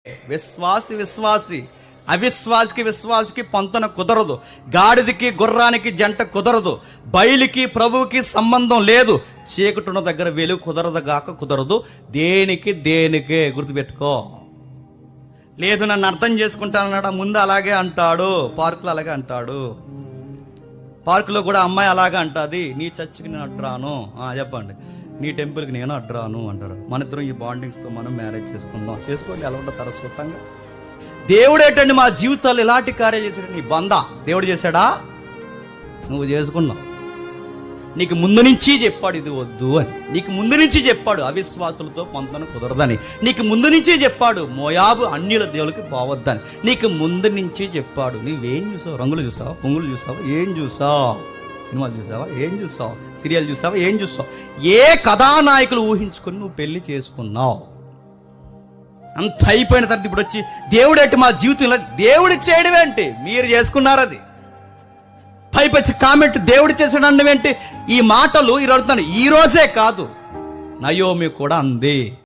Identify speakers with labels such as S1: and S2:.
S1: విశ్వాసి అవిశ్వాసికి పొంతన కుదరదు. గాడిదకి గుర్రానికి జంట కుదరదు. బయలుకి ప్రభువుకి సంబంధం లేదు. చీకటున్న దగ్గర వెలుగు కుదరదు. దేనికే గుర్తుపెట్టుకో. లేదు నన్ను అర్థం చేసుకుంటానన్నాడు, ముందు అలాగే అంటాడు. పార్కులో అలాగే అంటాడు. పార్కులో కూడా అమ్మాయి అలాగే అంటుంది, నీ చర్చికి నేను అడ్రాను. చెప్పండి, నీ టెంపుల్కి నేను అడ్రాను అంటారు. మన ఇద్దరం ఈ బాండింగ్స్తో మనం మ్యారేజ్ చేసుకుందాం. చేసుకోండి, ఎలా ఉండదు తరచుతంగా. దేవుడు ఏంటండి మా జీవితాలు ఎలాంటి కార్యాలు చేశాడు? నీ బందా దేవుడు చేశాడా? నువ్వు చేసుకున్నావు. నీకు ముందు నుంచి చెప్పాడు ఇది వద్దు అని. నీకు ముందు నుంచి చెప్పాడు అవిశ్వాసులతో పొంతన కుదరదని. నీకు ముందు నుంచి చెప్పాడు మోయాబు అన్యుల దేవులకి పోవద్దని. నీకు ముందు నుంచి చెప్పాడు. నువ్వేం చూసావు? రంగులు చూసావా? పొంగులు చూసావా? ఏం చూసావు? సినిమాలు చూసావా? ఏం చూసావు? సీరియల్ చూసావా? ఏం చూసావు? ఏ కథానాయకులు ఊహించుకొని నువ్వు పెళ్లి చేసుకున్నావు? అంత అయిపోయిన తర్వాత ఇప్పుడు వచ్చి దేవుడు ఏంటి మా జీవితంలో? దేవుడు చేయడం ఏంటి? మీరు చేసుకున్నారు. అది పైపచ్చి కామెంట్ దేవుడు చేసాడు అనడం ఏంటి? ఈ మాటలు ఈ రోజే కాదు, నయోమి కూడా అంది.